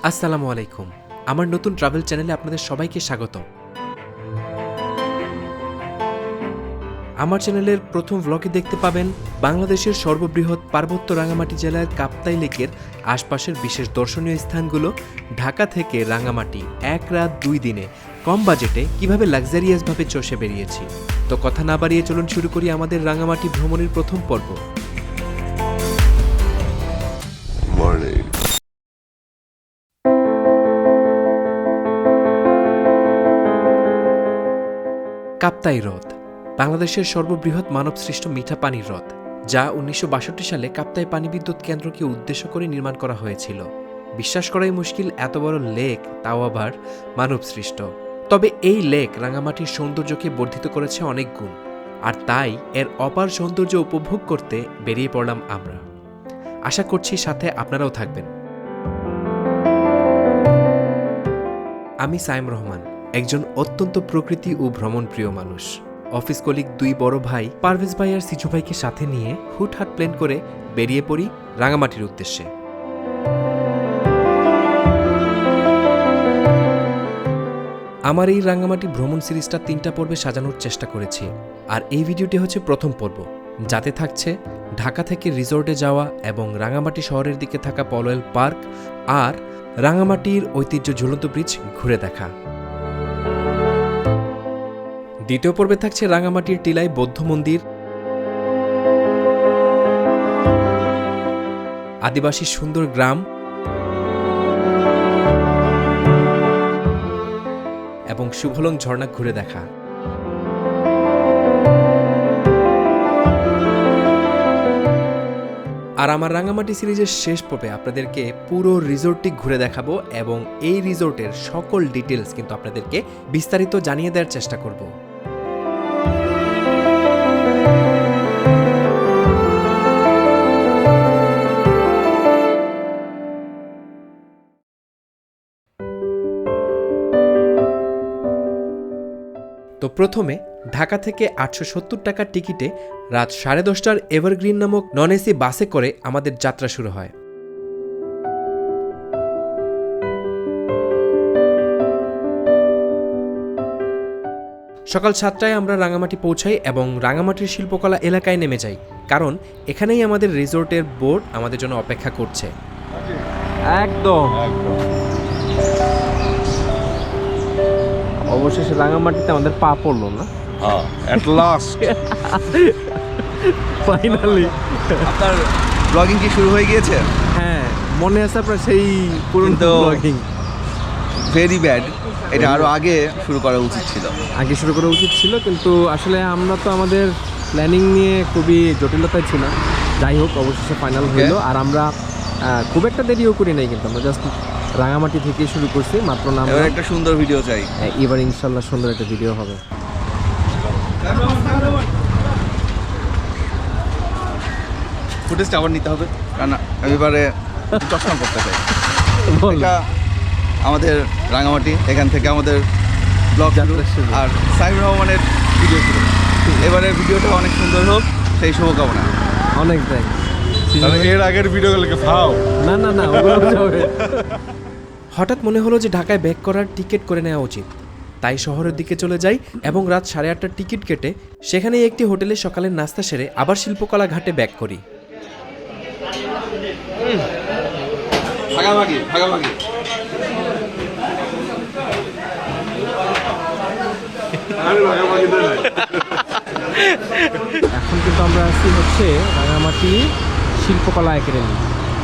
আসসালামু আলাইকুম। আমার নতুন ট্রাভেল চ্যানেলে আপনাদের সবাইকে স্বাগতম। আমার চ্যানেলের প্রথম ব্লগে দেখতে পাবেন বাংলাদেশের সর্ববৃহৎ পার্বত্য রাঙামাটি জেলার কাপ্তাই লেকের আশপাশের বিশেষ দর্শনীয় স্থানগুলো। ঢাকা থেকে রাঙামাটি 1 রাত 2 দিনে কম বাজেটে কিভাবে লাক্সারিয়াসভাবে চষে বেরিয়েছি। তো কথা না বাড়িয়ে চলুন শুরু করি আমাদের রাঙামাটি ভ্রমণের প্রথম পর্ব। কাপ্তাই হ্রদ বাংলাদেশের সর্ববৃহৎ মানবসৃষ্ট মিঠা পানির হ্রদ, যা 1962 সালে কাপ্তাই পানি বিদ্যুৎ কেন্দ্রকে উদ্দেশ্য করে নির্মাণ করা হয়েছিল। বিশ্বাস করাই মুশকিল, এত বড় লেক, তাও আবার মানবসৃষ্ট। তবে এই লেক রাঙামাটির সৌন্দর্যকে বর্ধিত করেছে অনেক গুণ, আর তাই এর অপার সৌন্দর্য উপভোগ করতে বেরিয়ে পড়লাম আমরা। আশা করছি সাথে আপনারাও থাকবেন। আমি সাইম রহমান, একজন অত্যন্ত প্রকৃতি ও ভ্রমণপ্রিয় মানুষ। অফিস কলিগ 2 বড় ভাই পারভেজ ভাই আর সিজু ভাইকে সাথে নিয়ে হুটহাট প্ল্যান করে বেরিয়ে পড়ি রাঙামাটির উদ্দেশ্যে। আমার এই রাঙামাটি ভ্রমণ সিরিজটা 3টা পর্বে সাজানোর চেষ্টা করেছি, আর এই ভিডিওটি হচ্ছে প্রথম পর্ব, যাতে থাকছে ঢাকা থেকে রিসোর্টে যাওয়া এবং রাঙামাটি শহরের দিকে থাকা পলওয়েল পার্ক আর রাঙামাটির ঐতিহ্য ঝুলন্ত ব্রিজ ঘুরে দেখা। দ্বিতীয় পর্বে থাকছে রাঙামাটির টিলাই বৌদ্ধ মন্দির, আদিবাসী সুন্দর গ্রাম এবং শুভলং ঝর্ণা ঘুরে দেখা। আর আমার রাঙামাটি সিরিজের শেষ পর্বে আপনাদেরকে পুরো রিসোর্টটি ঘুরে দেখাবো এবং এই রিসোর্টের সকল ডিটেলস কিন্তু আপনাদেরকে বিস্তারিত জানিয়ে দেওয়ার চেষ্টা করব। তো প্রথমে ঢাকা থেকে 870 টাকার টিকিটে রাত 10:30টার এভারগ্রিন নামক নন এসি বাসে করে আমাদের যাত্রা শুরু হয়। সকাল 7টায় আমরা রাঙামাটি পৌঁছাই এবং রাঙামাটির শিল্পকলা এলাকায় নেমে যাই, কারণ এখানেই আমাদের রিসোর্টের বোট আমাদের জন্য অপেক্ষা করছে। একদম অবশেষে রাঙামাটিতে আমাদের পা পড়লো না, এট লাস্ট ফাইনালি। আপনার ব্লগিং কি শুরু হয়ে গিয়েছে? হ্যাঁ, মনে আছে আপনার সেই পুরনো ব্লগিং? ভেরি ব্যাড, এটা আরো আগে শুরু করা উচিত ছিল। আগে শুরু করা উচিত ছিল, কিন্তু আসলে আমরা তো আমাদের প্ল্যানিং নিয়ে খুবই জটিলতায় ছিলাম। যাই হোক, অবশেষে ফাইনাল হলো। আর আমরা খুব একটা দেরিও করি নাই, কিন্তু আমরা জাস্ট রাঙামাটি থেকে শুরু করছি মাত্র। নাম এবার একটা সুন্দর ভিডিও চাই। এবার ইনশাল্লাহ সুন্দর একটা ভিডিও হবে। ফুটেজটা আবার নিতে হবে, কারণ এবারে চশমা করতে চাই। এটা আমাদের রাঙামাটি, এখান থেকে আমাদের ব্লগ শুরু, আর সাইম রহমানের ভিডিও শুরু। এবারে ভিডিওটা অনেক সুন্দর হোক, সেই শুভকামনা। অনেক থ্যাংক। এর আগের ভিডিওগুলোকে ফাও না না না, হঠাৎ মনে হলো যে ঢাকায় ব্যাক করার টিকিট করে নেওয়া উচিত, তাই শহরের দিকে চলে যাই এবং রাত 8:30টার টিকিট কেটে সেখানেই একটি হোটেলে সকালের নাস্তা সেরে আবার শিল্পকলা ঘাটে ব্যাক করি। এখন কিন্তু আমরা আছি হচ্ছে রাঙামাটি শিল্পকলা একাডেমি।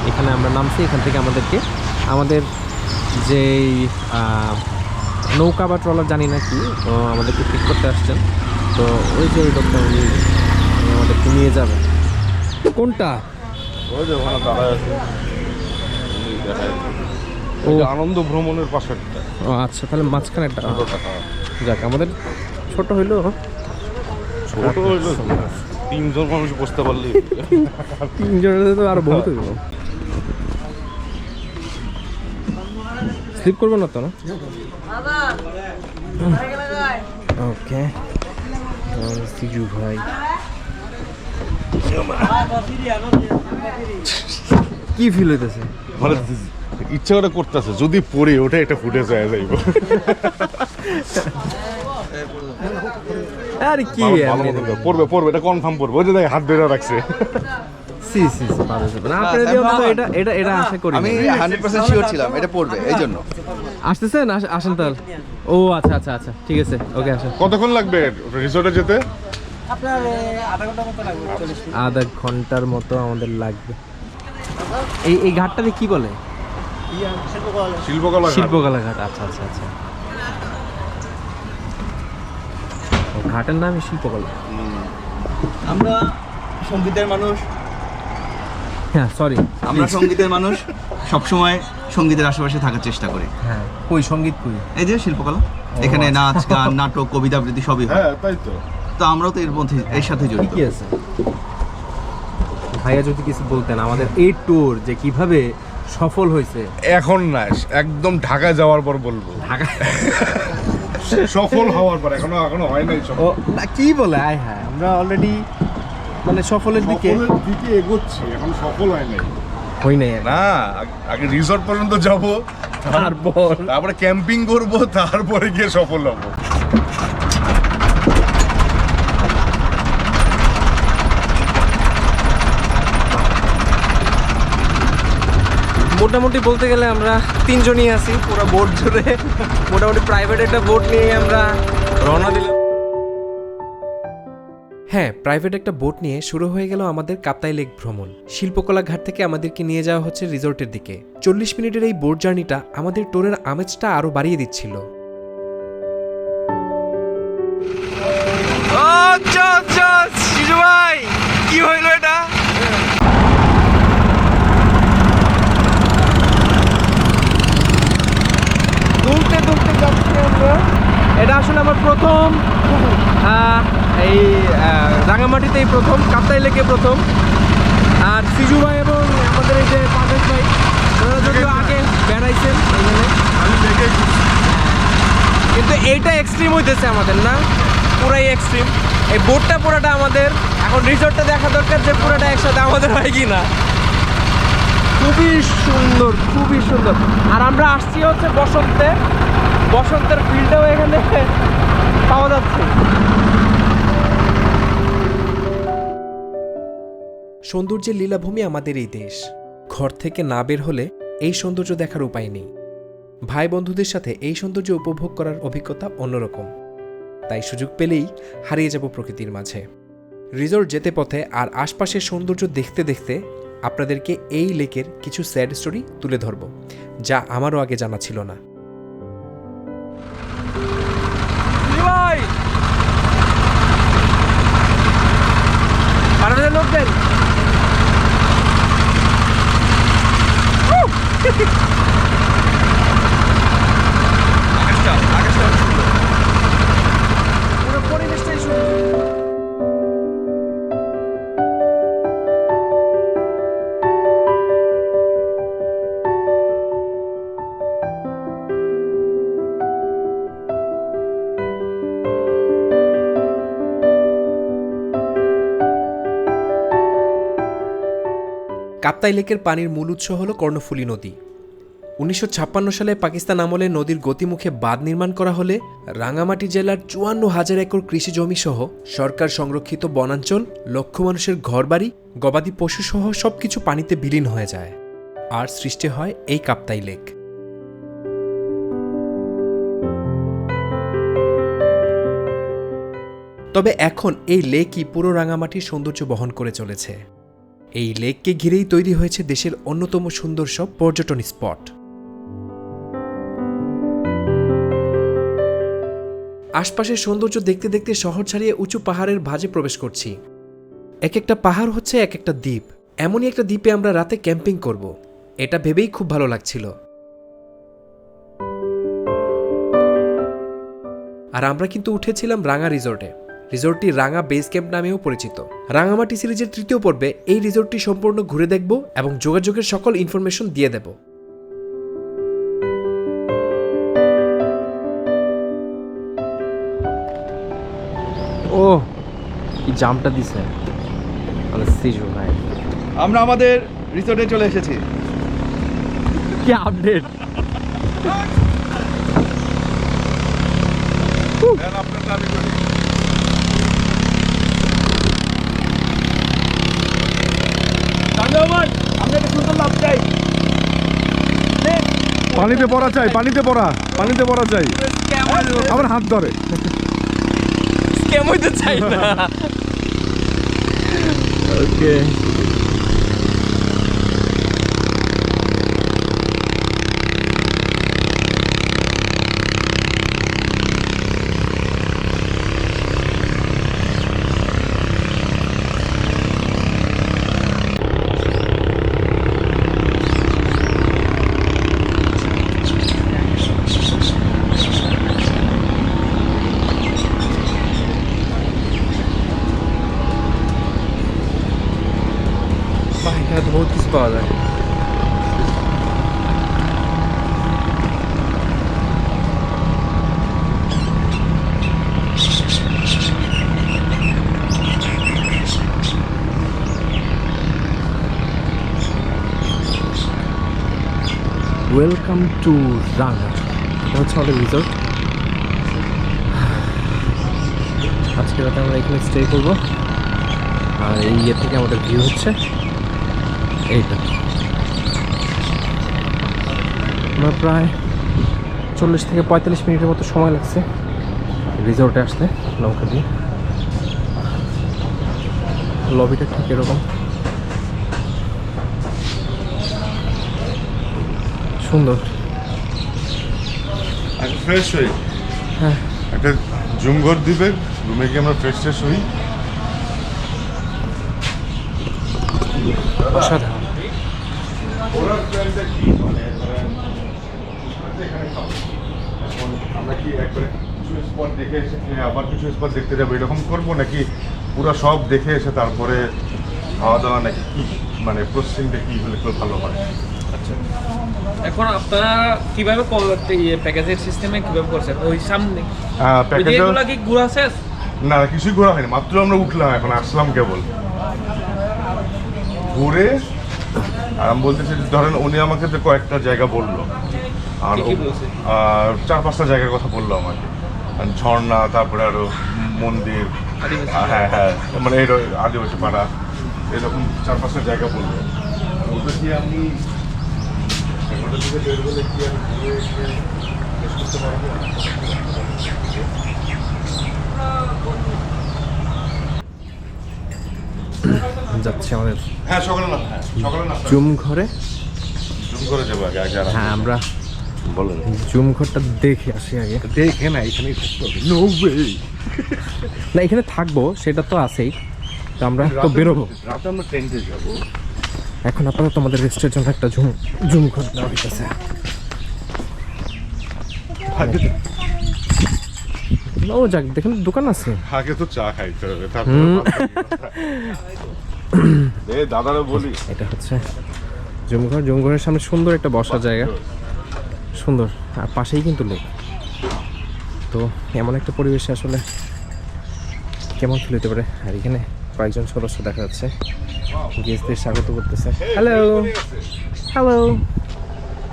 এখানে আমরা নামছি, এখান থেকে আমাদের যেই নৌকা বা ট্রলার জানি না কি, তো আমাদেরকে পিক করতে আসছেন। তো ওই যে ওই লোকটা উনি আমাদেরকে নিয়ে যাবে। কোনটা? ও আনন্দ ভ্রমণের পাশেরটা। ও আচ্ছা, তাহলে মাঝখানে একটা। যাক, আমাদের ছোট হইলো, ছোট হইলো 3 জন মানুষ বসতে পারলে 3 জনের তো আরো বহুত হইব। স্লিপ করবো না তো? না, ওকে। সিজু ভাই কি ফিল হইতেছে? ইচ্ছা করে করতেছে, যদি পড়ে ওটা একটা ফুটেজ হয়ে যাইব। আরে কি ভালো মতো পড়বে পড়বে, এটা কনফার্ম পড়বে। ওই যে দেখ হাত ধরে রাখছে। সি সি সি পাবে না আপনারা দিয়ে অন্তত এটা এটা এটা আশা করি আমি 100% শিওর ছিলাম এটা পড়বে, এই জন্য। আসতেছেন আসেন তাহলে। ও আচ্ছা আচ্ছা আচ্ছা ঠিক আছে, ওকে আসেন। কতক্ষণ লাগবে রিসোর্টে যেতে? আধা ঘন্টার মতো আমাদের লাগবে। এই ঘাটটাতে কি বলে? শিল্পকলা ঘাট। শিল্পকলা ঘাট। আচ্ছা আচ্ছা আচ্ছা, ও ঘাটের নামই শিল্পকলা। আমরা সঙ্গীতের মানুষ, হ্যাঁ সরি, আমরা সঙ্গীতের মানুষ, সবসময় সঙ্গীতের আশেপাশে থাকার চেষ্টা করি। হ্যাঁ কই সঙ্গীত কই? এই যে শিল্পকলা, এখানে নাচ গান নাটক কবিতা আবৃত্তি সবই হয়। হ্যাঁ তাই তো। তো আমরাও তো এর মধ্যে এর সাথে জড়িত। কি আছে ভাইয়া, যদি কিছু বলতেন আমাদের এই ট্যুর যে কিভাবে সফল হয়েছে। এখন না, একদম ঢাকা যাওয়ার পর বলবো। ঢাকা সফল হওয়ার পর, এখনো হয় নাই সফল। ও না, কি বলে আয় হ্যাঁ, আমরা অলরেডি মানে সফলের দিকে সফলের দিকে এগোচ্ছি, এখন সফল হয় নাই। হই নাই আর। না, আগে রিসর্ট পর্যন্ত যাব, তারপরে ক্যাম্পিং করব, তারপরে গিয়ে সফল হব। মোটামুটি বলতে গেলে আমরা তিনজনই আছি পুরো বোট জুড়ে। মোটামুটি প্রাইভেট একটা বোট নিয়ে আমরা রওনা দিলাম। হ্যাঁ, প্রাইভেট একটা বোট নিয়ে শুরু হয়ে গেল আমাদের কাপ্তাই লেক ভ্রমণ। শিল্পকলা ঘাট থেকে আমাদেরকে নিয়ে যাওয়া হচ্ছে রিসোর্টের দিকে। 40 মিনিটের এই বোট জার্নিটা আমাদের ট্যুরের আমেজটা আরো বাড়িয়ে দিচ্ছিল। কি হইলো এটা? দুলতে দুলতে যাচ্ছি আমরা। এটা আসলে আমার প্রথম এই রাঙামাটিতে এই প্রথম, কাপ্তাই লেকে প্রথম। আর সিজু ভাই এবং আমাদের এই যে পারভেজ ভাই, ওনারা যদিও আগে বেড়াইছেন এখানে, আমি দেখে কিন্তু এইটা এক্সট্রিম হইতেছে আমাদের, না পুরাই এক্সট্রিম। এই বোটটা পুরোটা আমাদের, এখন রিসোর্টটা দেখা দরকার যে পুরোটা একসাথে আমাদের হয় কি না। খুবই সুন্দর, খুবই সুন্দর। আর আমরা আসছি হচ্ছে বসন্তে, বসন্তের ফিল্ডটাও এখানে পাওয়া যাচ্ছে। সৌন্দর্যের লীলাভূমি আমাদের এই দেশ। ঘর থেকে না বের হলে এই সৌন্দর্য দেখার উপায় নেই। ভাই বন্ধুদের সাথে এই সৌন্দর্য উপভোগ করার অভিজ্ঞতা অন্যরকম। তাই সুযোগ পেলেই হারিয়ে যাব প্রকৃতির মাঝে। রিসোর্ট যেতে পথে আর আশপাশের সৌন্দর্য দেখতে দেখতে আপনাদেরকে এই লেকের কিছু স্যাড স্টোরি তুলে ধরব, যা আমারও আগে জানা ছিল না। লোকদের পুরো পরিবেশটাই সুন্দর। কাপ্তাই লেকের পানির মূল উৎস হল কর্ণফুলী নদী। 1956 সালে পাকিস্তান আমলে নদীর গতিমুখে বাঁধ নির্মাণ করা হলে রাঙামাটি জেলার 54,000 একর কৃষি জমি সহ সরকার সংরক্ষিত বনাঞ্চল, লক্ষ মানুষের ঘরবাড়ি, গবাদি পশু সহ সবকিছু পানিতে বিলীন হয়ে যায়, আর সৃষ্টি হয় এই কাপ্তাই লেক। তবে এখন এই লেকই পুরো রাঙামাটির সৌন্দর্য বহন করে চলেছে। এই লেককে ঘিরেই তৈরি হয়েছে দেশের অন্যতম সুন্দর সব পর্যটন স্পট। আশপাশের সৌন্দর্য দেখতে দেখতে শহর ছাড়িয়ে উঁচু পাহাড়ের ভাঁজে প্রবেশ করছি। এক একটা পাহাড় হচ্ছে এক একটা দ্বীপ। এমনই একটা দ্বীপে আমরা রাতে ক্যাম্পিং করব, এটা ভেবেই খুব ভালো লাগছিল। আর আমরা কিন্তু উঠেছিলাম রাঙা রিসোর্টে। রিসোর্টটি রাঙা বেস ক্যাম্প নামেও পরিচিত। রাঙামাটি সিরিজের 3য় পর্বে এই রিসোর্টটি সম্পূর্ণ ঘুরে দেখব এবং যোগাযোগের সকল ইনফরমেশন দিয়ে দেব। ও কি জামটা দিছে সিজু ভাই। আমরা আমাদের রিসোর্টে চলে এসেছি। কি আপডেট! আপনার দাবি করি পানিতে পড়া চাই, পানিতে পড়া চাই। আমার হাত ধরে স্ক্যাম হইতে চাই না। ওকে, এখানে তো বহুত কিছু পাওয়া যায়। ওয়েলকাম টু রাঙা, এটা হচ্ছে আমাদের রিসোর্ট। আজকে রাতে আমরা এখানে স্টে করবো। আর এই ইয়ে থেকে আমাদের ভিউ হচ্ছে এইটা। আমার প্রায় 40 থেকে 45 মিনিটের মতো সময় লাগছে রিসোর্টে আসতে নৌকা দিয়ে। লবিটা ঠিক এরকম সুন্দর। ফ্রেশ হই, হ্যাঁ, একটা জুম ঘর দিবে, রুমে গিয়ে আমরা ফ্রেশ ট্রেশ হই। অসাধারণ। ওরার প্ল্যানটা কি, মানে এখানে খাবো এখন আমরা কি একবারে কিছু স্পট দেখে এসে খেয়ে আবার কিছু স্পট দেখতে যাবো এরকম করবো, নাকি পুরো সব দেখে এসে তারপরে খাওয়া দাওয়া, নাকি কি মানে প্রসেসিংটা কি হলে খুব ভালো হয়? আচ্ছা, এখন আপনারা কিভাবে প্যাকেজের সিস্টেমে কিভাবে করছেন? ওই সামনে প্যাকেজ এগুলো কি ঘোরা শেষ? না, কিছুই ঘোরা হয়নি, মাত্র আমরা উঠলাম, এখন আসলাম কেবল ঘুরে। আর আমি বলতেছি যে ধরেন উনি আমাকে তো কয়েকটা জায়গা বললো, আর কি কি বলছে? 4-5টা জায়গার কথা বললো আমাকে, আর ঝর্ণা, তারপরে আরো মন্দির, আদিবাসী হ্যাঁ হ্যাঁ, মানে এই আদিবাসী পাড়া, এরকম 4-5টা জায়গা বললো। ওটা কি আমি ওটা থেকে বের হলে কি আমি ঘুরে এসে শেষ করতে পারবো? যাচ্ছে আমাদের হ্যাঁ, সকালে না, হ্যাঁ সকালে না, জুম ঘরে। জুম করে যাবো আগে আগে। হ্যাঁ, আমরা বলেন জুম ঘরটা দেখে আসি আগে। দেখে না, এখানেই থাকতে হবে। নো ওয়ে, না, এখানে থাকবো সেটা তো আছেই, তো আমরা তো বেরোবো। রাতে আমরা টেন্টে যাবো। এখন আপাতত আমাদের রেস্টের জন্য একটা জুম ঘর দেওয়া হইতেছে। ও যাক, দেখেন দোকান আছে। আগে তো চা খাইতে হবে, তারপরে দাদারা বলি। এটা হচ্ছে জুমঘর। জুমঘরের সামনে সুন্দর একটা বসার জায়গা, সুন্দর, আর পাশেই কিন্তু লেক। তো এমন একটা পরিবেশে আসলে কেমন ফিল হতে পারে। আর এখানে কয়েকজন সদস্য দেখা যাচ্ছে গেস্টদের স্বাগত করতেছে। হ্যালো হ্যালো,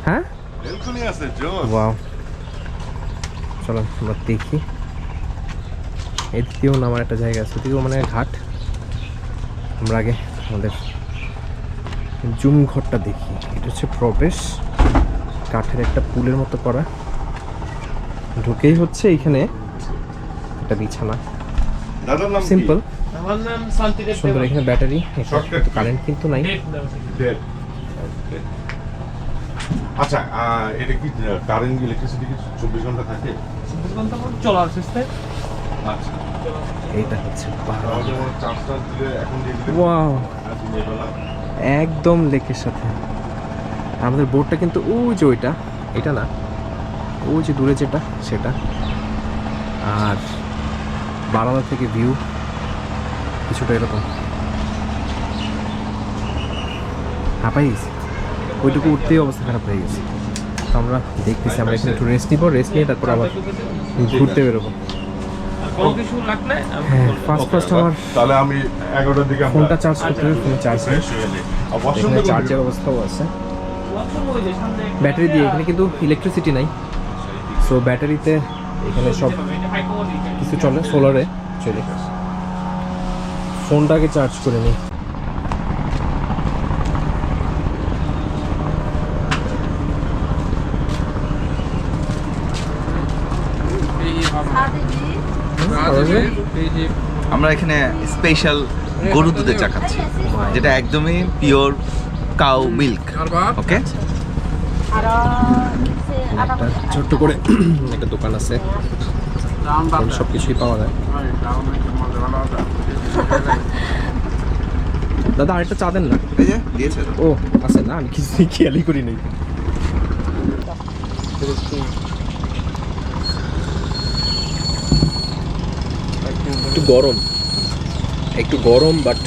হ্যাঁ, এলকুনি আছে জোস। ওয়াও, চলো আমরা দেখি। এদিকেও নামার একটা জায়গা আছে, এদিকেও মানে ঘাট। আমরা আগে আমাদের জুম ঘরটা দেখি। এটা হচ্ছে প্রবেশ, কাঠের একটা পুলের মতো করা। ঢুকেই হচ্ছে এইখানে একটা বিছানা, দাদার নাম সিম্পল আমার নাম শান্তিদেব সুন্দর। এখানে ব্যাটারি, Shortcut কি? কারেন্ট কিন্তু নাই। ডেড। আচ্ছা, এটা কি কারেন্ট ইলেকট্রিসিটি কি 24 ঘন্টা থাকে? চলার চেষ্টা। আচ্ছা, এইটা হচ্ছে তাহলে আমার চার্জটা দিলে এখন দিয়ে দিলে ওয়াও, দিনের বেলা একদম লেকের সাথে। আমাদের বোটটা কিন্তু ওই যে ওইটা, এটা না, ওই যে দূরে যেটা সেটা। আর বারান্দা থেকে ভিউ কিছুটা এরকম। হাঁপাই গেছি, ওইটুকু উঠতেই অবস্থা খারাপ হয়ে গেছে। তো আমরা দেখতেছি, আমরা এখানে একটু রেস্ট নিব, রেস্ট নিয়ে তারপর আবার ঘুরতে বেরোবো। কোনো কিছু লাগলে হ্যাঁ, ফার্স্ট আমার তাহলে আমি 11টার দিকে ফোনটা চার্জ করতে হবে, ফোনে চার্জ নেই। ফ্রেশ হয়ে যাই। আর ওয়াশরুম এখানে চার্জের অবস্থাও আছে। ব্যাটারি দিয়ে, এখানে কিন্তু ইলেকট্রিসিটি নাই, সো ব্যাটারিতে এখানে সব কিছু চলে, সোলারে চলে। ফোনটাকে চার্জ করে নিই। আমরা এখানে স্পেশাল গরু দুধের চা খাচ্ছি, যেটা একদমই পিওর কাউ মিল্ক। ওকে, একটা ছোট্ট করে একটা দোকান আছে, সব কিছুই পাওয়া যায়। দাদা আরেকটা চা দেন না। এই যে দিয়েছে তো। ও আছে না, আমি কিছু খেয়ালই করি নাই। একটু গরম বাট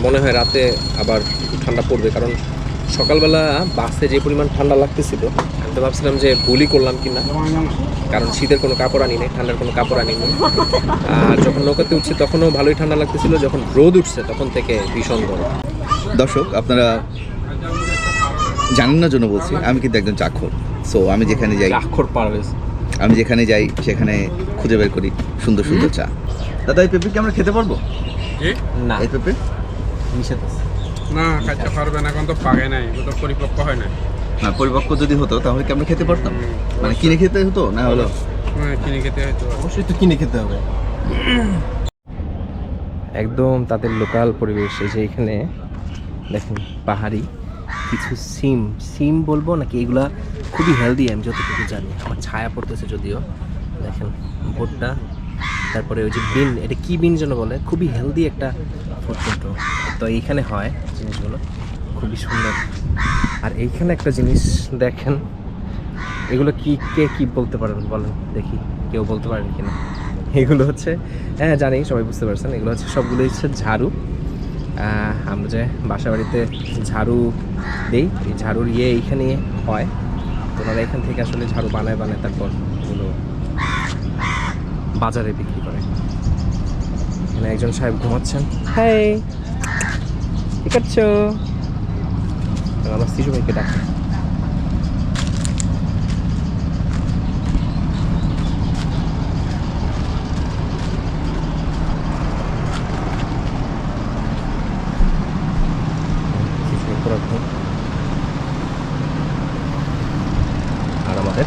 মনে হয় রাতে আবার একটু ঠান্ডা পড়বে, কারণ সকালবেলা বাসে যে পরিমাণ ঠান্ডা লাগতেছিল, আমি তো ভাবছিলাম যে ভুলই করলাম কি না, কারণ শীতের কোনো কাপড় আনি নাই, ঠান্ডার কোনো কাপড় আনি নি। আর যখন নৌকাতে উঠছে তখনও ভালোই ঠান্ডা লাগতেছিল, যখন রোদ উঠছে তখন থেকে ভীষণ গরম। দর্শক, আপনারা জানেন না জন্য বলছি, আমি কিন্তু একজন চাক্ষর। সো আমি যেখানে যাই, আক্ষর পারভেজ। আমি যেখানে যাই সেখানে খুঁজে বের করি সুন্দর সুন্দর চা। দাদা, এই পেঁপে কি আমরা খেতে পারবো? না, এই পেঁপে নিষেধ আছে। না, খাইতে পারবে না, এখন তো পাকে নাই, ও তো পরিপক্ক হয় না। না, পরিপক্ক যদি হতো তাহলে কি আমরা খেতে পারতাম? মানে কিনে খেতে হতো না হলো? কিনে খেতে হয়তো। অবশ্যই তো কিনে খেতে হবে। একদম তাদের লোকাল পরিবেশ। এই যে এখানে দেখুন পাহাড়ি কিছু সিম বলবো নাকি, এগুলা খুবই হেলদি, আমি যতটুকু জানি। আমার ছায়া পড়তেছে যদিও, দেখেন ভুট্টা, তারপরে ওই যে বিন, এটা কি বিন যেন বলে, খুবই হেলদি একটা ফুড কিন্তু। তো এইখানে হয় জিনিসগুলো খুবই সুন্দর। আর এইখানে একটা জিনিস দেখেন, এগুলো কে কি বলতে পারেন বলেন দেখি, কেউ বলতে পারেন কিনা? এগুলো হচ্ছে, হ্যাঁ জানি, সবাই বুঝতে পারছেন, এগুলো হচ্ছে সবগুলো হচ্ছে ঝাড়ু। আমরা যে বাসা বাড়িতে ঝাড়ু দেই, এই ঝাড়ুর এইখানে হয়, তো ওনারা এখান থেকে আসলে ঝাড়ু বানায় তারপর এগুলো বাজারে বিক্রি করে। এখানে একজন সাহেব ঘুমাচ্ছেন। হ্যাঁ, কি করছো? আমার শিশু ভাইকে ডাকে। আর আমাদের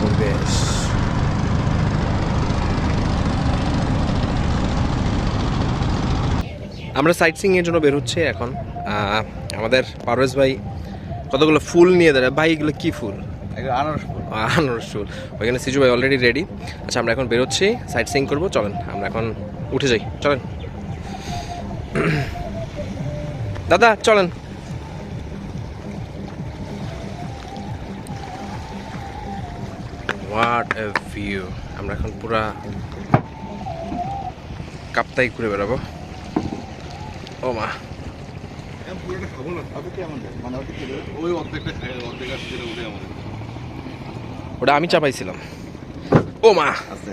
পরিবেশ, আমরা সাইট সিং এর জন্য বের হচ্ছে এখন। আমাদের পারভেজ ভাই কতগুলো ফুল নিয়ে দাঁড়ায়। ভাই এগুলো কি ফুল? আনারস ফুল। আনারস ফুল। ওইখানে সিজু ভাই অলরেডি রেডি। আচ্ছা, আমরা এখন বেরোচ্ছি, সাইট সিং করবো, চলেন আমরা এখন উঠে যাই, চলেন দাদা চলেন। What a view! আমরা এখন পুরা কাপ্তাই ঘুরে বেড়াবো। ও মা, পুরোটা খাবো না, মানে ওই অর্ধেকটা খাই, অর্ধেক আছে যেটা উঠে আমাদের। ওটা আমি চাপাইছিলাম। ও মা, আছে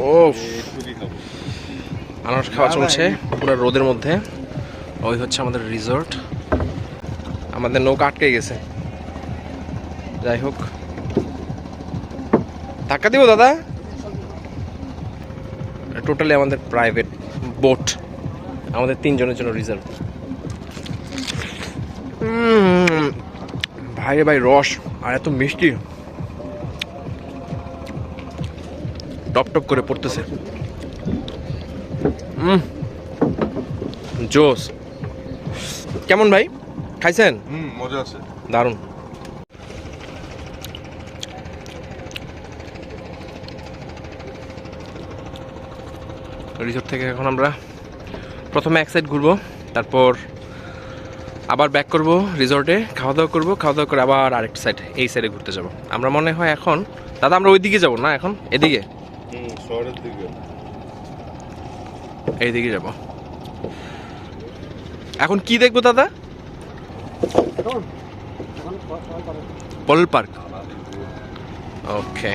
ও আনারস খাওয়া চলছে পুরো রোদের মধ্যে। ওই হচ্ছে আমাদের রিসর্ট। আমাদের নৌকা আটকে গেছে, যাই হোক। ধাক্কা দিব দাদা? টোটালি আমাদের প্রাইভেট বোট, আমাদের 3 জনের জন্য রিজার্ভ। ভাই রে ভাই, রস আর এত মিষ্টি, টপ টপ করে পড়তেছে। জোস। কেমন ভাই, খাইছেন? মজা আছে। দারুণ। রিসোর্ট থেকে এখন আমরা প্রথমে এক সাইড ঘুরবো, তারপর আবার ব্যাক করব রিসোর্টে, খাওয়া দাওয়া করবো, খাওয়া দাওয়া করে আবার আরেকটা সাইড, এই সাইডে ঘুরতে যাব। আমরা মনে হয় এখন দাদা আমরা ওই দিকে যাবো না, এখন এদিকে, শহরের দিকে এইদিকে যাব। এখন কি দেখবো দাদা? পল পার্ক। ওকে,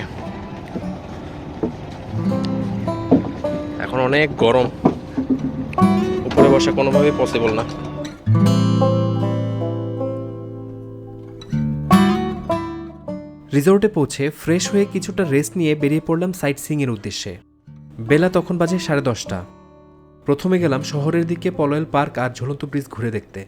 এখন অনেক গরম, উপরে বসা কোনোভাবেই পসিবল না। রিসোর্টে পৌঁছে ফ্রেশ হয়ে কিছুটা রেস্ট নিয়ে বেরিয়ে পড়লাম সাইট সিইংয়ের উদ্দেশ্যে। বেলা তখন বাজে 10:30। প্রথমে গেলাম শহরের দিকে পলয়েল পার্ক আর ঝুলন্ত ব্রিজ ঘুরে দেখতে।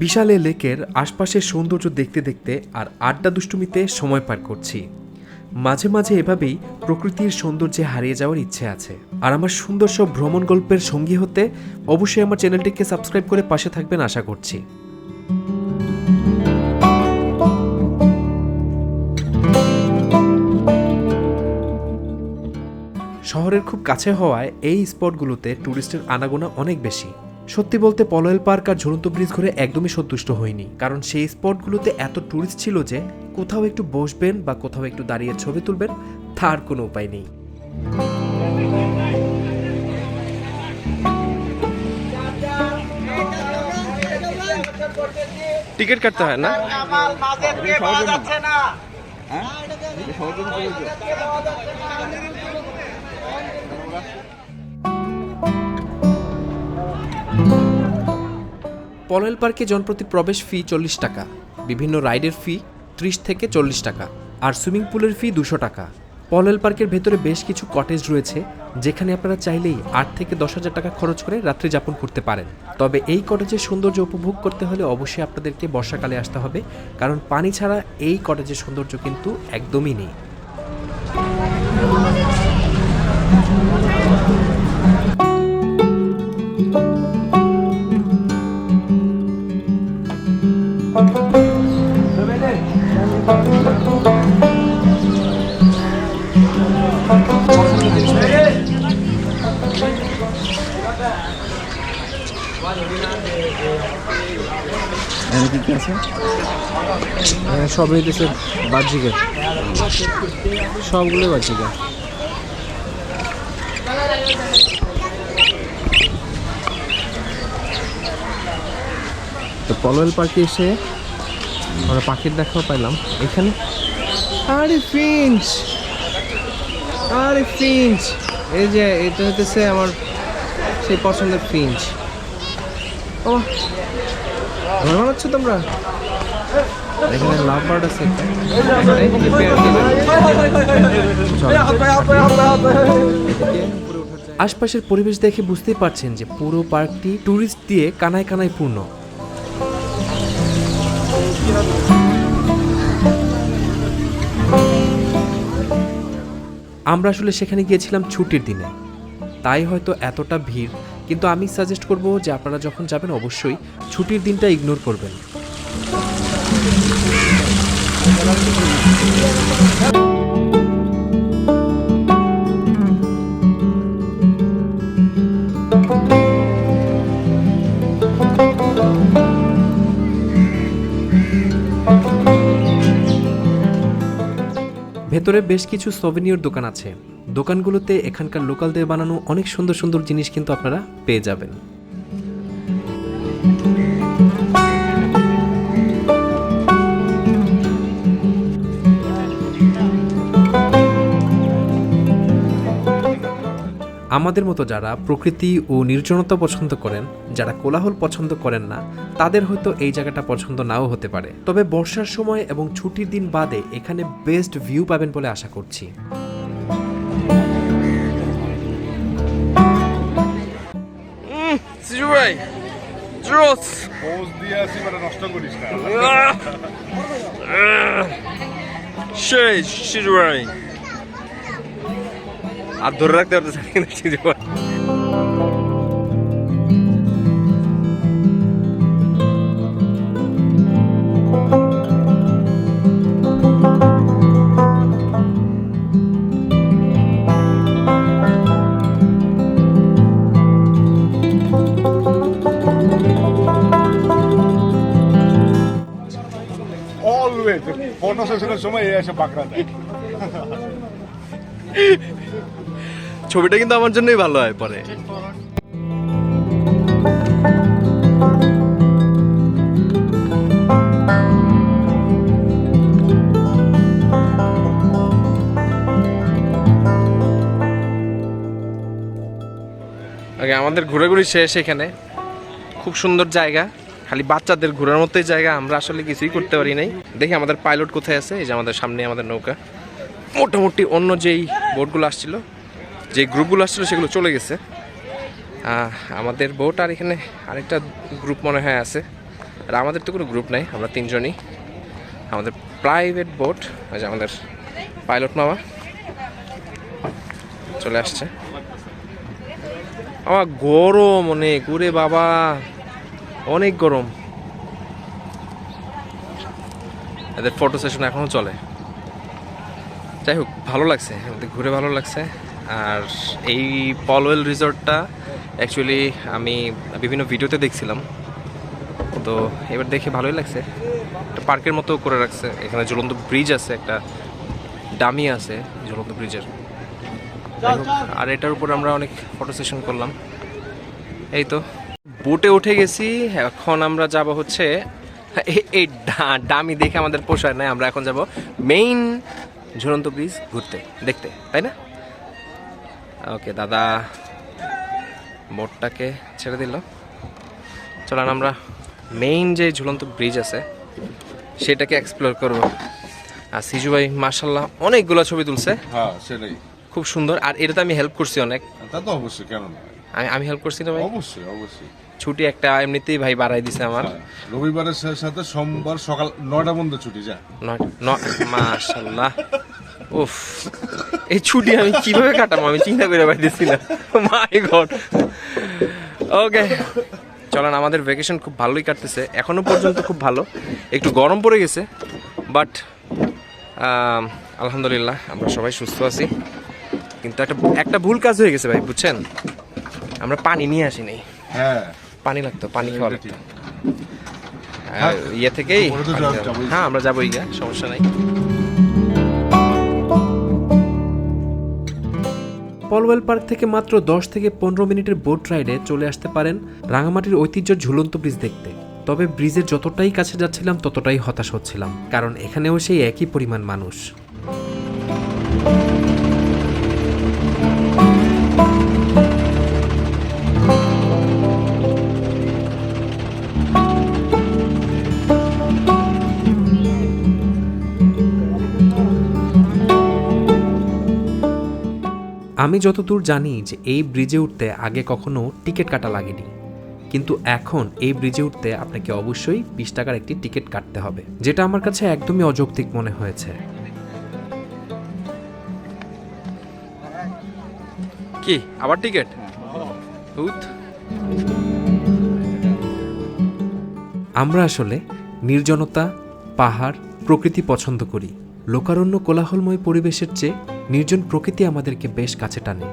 বিশাল এ লেকের আশপাশের সৌন্দর্য দেখতে দেখতে আর আড্ডা দুষ্টুমিতে সময় পার করছি। মাঝে মাঝে এভাবেই প্রকৃতির সৌন্দর্যে হারিয়ে যাওয়ার ইচ্ছে আছে। আর আমার সুন্দর সব ভ্রমণ গল্পের সঙ্গী হতে অবশ্যই আমার চ্যানেলটিকে সাবস্ক্রাইব করে পাশে থাকবেন আশা করছি। শহরের খুব কাছে হওয়ায় এই স্পটগুলোতে ট্যুরিস্টের আনাগোনা অনেক বেশি। সত্যি বলতে পলয়েল পার্ক আর ঝুলন্ত ব্রিজ ঘুরে একদমই সন্তুষ্ট হয়নি, কারণ সেই স্পটগুলোতে এত ট্যুরিস্ট ছিল যে কোথাও একটু বসবেন বা কোথাও একটু দাঁড়িয়ে ছবি তুলবেন তার কোনো উপায় নেই। টিকিট কাটতে হয় না? পলয়েল পার্কে জনপ্রতি প্রবেশ ফি 40 টাকা, বিভিন্ন রাইডের ফি 30 থেকে 40 টাকা, আর সুইমিং পুলের ফি 200 টাকা। পলয়েল পার্কের ভেতরে বেশ কিছু কটেজ রয়েছে যেখানে আপনারা চাইলেই 8 থেকে 10,000 টাকা খরচ করে রাত্রি যাপন করতে পারেন। তবে এই কটেজের সৌন্দর্য উপভোগ করতে হলে অবশ্যই আপনাদেরকে বর্ষাকালে আসতে হবে, কারণ পানি ছাড়া এই কটেজের সৌন্দর্য কিন্তু একদমই নেই। কি আছে? সব হইতেছে বাহ্যিকের, সবগুলো বাহ্যিকের। তো পলয়েল পার্কে এসে আমরা পাখির দেখাও পাইলাম এখানে। আরে ফিঞ্চ, আরে ফিঞ্চ, এই যে এটা হইতেছে আমার সেই পছন্দের ফিঞ্চ। ও ভালো বানাচ্ছো তোমরা? এখানে লাভ বার্ড আছে একটা। আশপাশের পরিবেশ দেখে বুঝতেই পারছেন যে পুরো পার্কটি ট্যুরিস্ট দিয়ে কানায় কানায় পূর্ণ। আমরা আসলে সেখানে গিয়েছিলাম ছুটির দিনে, তাই হয়তো এতটা ভিড়, কিন্তু আমি সাজেস্ট করব যে আপনারা যখন যাবেন অবশ্যই ছুটির দিনটা ইগনোর করবেন। ভেতরে বেশ কিছু সোভেনিয়র দোকান আছে। দোকানগুলোতে এখানকার লোকালদের বানানো অনেক সুন্দর সুন্দর জিনিস কিন্তু আপনারা পেয়ে যাবেন। আমাদের মতো যারা প্রকৃতি ও নির্জনতা পছন্দ করেন, যারা কোলাহল পছন্দ করেন না, তাদের হয়তো এই জায়গাটা পছন্দ নাও হতে পারে। তবে বর্ষার সময় এবং ছুটির দিন বাদে এখানে বেস্ট ভিউ পাবেন বলে আশা করছি। পোজ দিয়ে আসি, মানে নষ্ট করিস না। আর ধরে রাখতে পারতেছে। অলওয়েজ ফটো সেশনের সময় এই এসে বাঁকড়া দেয়। ছবিটা কিন্তু আমার জন্যই ভালো হয় পরে। আমাদের ঘোরাঘুরি শেষ এখানে। খুব সুন্দর জায়গা, খালি বাচ্চাদের ঘোরার মতোই জায়গা, আমরা আসলে কিছুই করতে পারি নাই। দেখি আমাদের পাইলট কোথায় আছে, এই যে আমাদের সামনে আমাদের নৌকা। মোটামুটি অন্য যেই বোটগুলো আসছিল, যে গ্রুপগুলো আসছিল সেগুলো চলে গেছে। আমাদের বোট আর এখানে আরেকটা গ্রুপ মনে হয় আছে, আর আমাদের তো কোনো গ্রুপ নাই, আমরা 3 জনই। আমাদের প্রাইভেট বোট, এই যে আমাদের পাইলট মামা চলে আসছে। আমার গরম অনেক, ওরে বাবা অনেক গরম। এদের ফটো সেশন এখনও চলে। যাই হোক, ভালো লাগছে, আমাদের ঘুরে ভালো লাগছে। আর এই পলওয়েল রিসর্টটা অ্যাকচুয়ালি আমি বিভিন্ন ভিডিওতে দেখছিলাম, তো এবার দেখে ভালোই লাগছে। একটা পার্কের মতো করে রাখছে, এখানে ঝুলন্ত ব্রিজ আছে, একটা ডামি আছে ঝুলন্ত ব্রিজের। আর এটার উপর আমরা অনেক ফটো সেশন করলাম। এই তো বোটে উঠে গেছি, এখন আমরা যাব হচ্ছে এই ডামি দেখে আমাদের পোষায় নাই, আমরা এখন যাব মেইন ঝুলন্ত ব্রিজ ঘুরতে দেখতে, তাই না? ওকে, দাদা বোটটাকে ছেড়ে দিল, চলেন আমরা মেইন যে ঝুলন্ত ব্রিজ আছে সেটাকে এক্সপ্লোর করব। আর সিজু ভাই মার্শাল্লাহ অনেকগুলো ছবি তুলছে, হ্যাঁ সেটাই, খুব সুন্দর। আর এটাতে আমি হেল্প করছি অনেক, তা তো অবশ্যই, কেন না, আমি হেল্প করছি না ভাই? অবশ্যই অবশ্যই। ছুটি একটা এমনিতেই ভাই বাড়াই দিছে আমার। রবিবারের সাথে সোমবার সকাল 9টা পর্যন্ত ছুটি, যা মাশাআল্লাহ। উফ, এই ছুটি আমি কিভাবে কাটাবো আমি চিন্তা করে পাইতেছি না। মাই গড। ওকে, চলেন, আমাদের ভ্যাকেশন খুব ভালোই কাটতেছে এখনো পর্যন্ত, খুব ভালো। একটু গরম পড়ে গেছে, বাট আলহামদুলিল্লাহ আমরা সবাই সুস্থ আছি। কিন্তু একটা ভুল কাজ হয়ে গেছে ভাই, বুঝছেন? আমরা পানি নিয়ে আসি নাই। হ্যাঁ, পানি লাগতো, পানি খাওয়া লাগতো ইয়ে থেকেই। হ্যাঁ, আমরা যাবোই গা, সমস্যা নাই। পলওয়েল পার্ক থেকে মাত্র 10 থেকে 15 মিনিটের বোট রাইডে চলে আসতে পারেন রাঙামাটির ঐতিহ্য ঝুলন্ত ব্রিজ দেখতে। তবে ব্রিজের যতটাই কাছে যাচ্ছিলাম ততটাই হতাশ হচ্ছিলাম, কারণ এখানেও সেই একই পরিমাণ মানুষ। আমি যতদূর জানি যে এই ব্রিজে উঠতে আগে কখনো টিকিট কাটা লাগেনি, কিন্তু এখন এই ব্রিজে উঠতে আপনাকে অবশ্যই 20 টাকার একটি টিকিট কাটতে হবে, যেটা আমার কাছে একদমই অযৌক্তিক মনে হয়েছে। কি আবার টিকিট? আমরা আসলে নির্জনতা, পাহাড়, প্রকৃতি পছন্দ করি। লোকারণ্য কোলাহলময় পরিবেশের চেয়ে নির্জন প্রকৃতি আমাদেরকে বেশ কাছে টানে।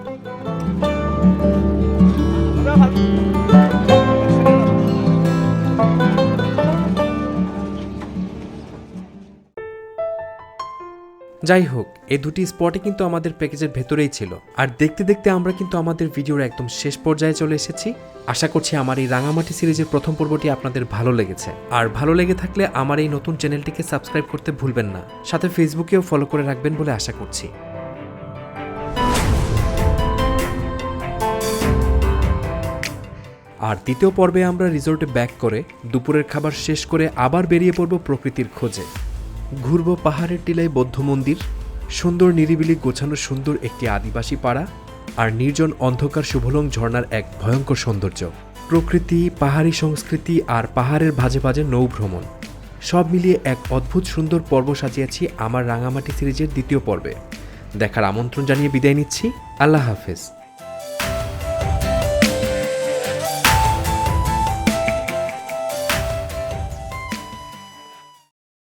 যাই হোক, এই দুটি স্পটে কিন্তু আমাদের প্যাকেজের ভেতরেই ছিল। আর দেখতে দেখতে আমরা কিন্তু আমাদের ভিডিওর একদম শেষ পর্যায়ে চলে এসেছি। আশা করছি আমার এই রাঙামাটি সিরিজের প্রথম পর্বটি আপনাদের ভালো লেগেছে। আর ভালো লেগে থাকলে আমার এই নতুন চ্যানেলটিকে সাবস্ক্রাইব করতে ভুলবেন না, সাথে ফেসবুকেও ফলো করে রাখবেন বলে আশা করছি। আর দ্বিতীয় পর্বে আমরা রিসোর্টে ব্যাক করে দুপুরের খাবার শেষ করে আবার বেরিয়ে পড়ব প্রকৃতির খোঁজে। ঘুরব পাহাড়ের টিলায় বৌদ্ধ মন্দির, সুন্দর নিরিবিলি গোছানো সুন্দর একটি আদিবাসী পাড়া, আর নির্জন অন্ধকার শুভলং ঝর্ণার এক ভয়ঙ্কর সৌন্দর্য। প্রকৃতি, পাহাড়ি সংস্কৃতি আর পাহাড়ের ভাজে ভাজে নৌ ভ্রমণ, সব মিলিয়ে এক অদ্ভুত সুন্দর পর্ব সাজিয়েছি আমার রাঙামাটি সিরিজের দ্বিতীয় পর্বে। দেখার আমন্ত্রণ জানিয়ে বিদায় নিচ্ছি। আল্লাহ হাফেজ।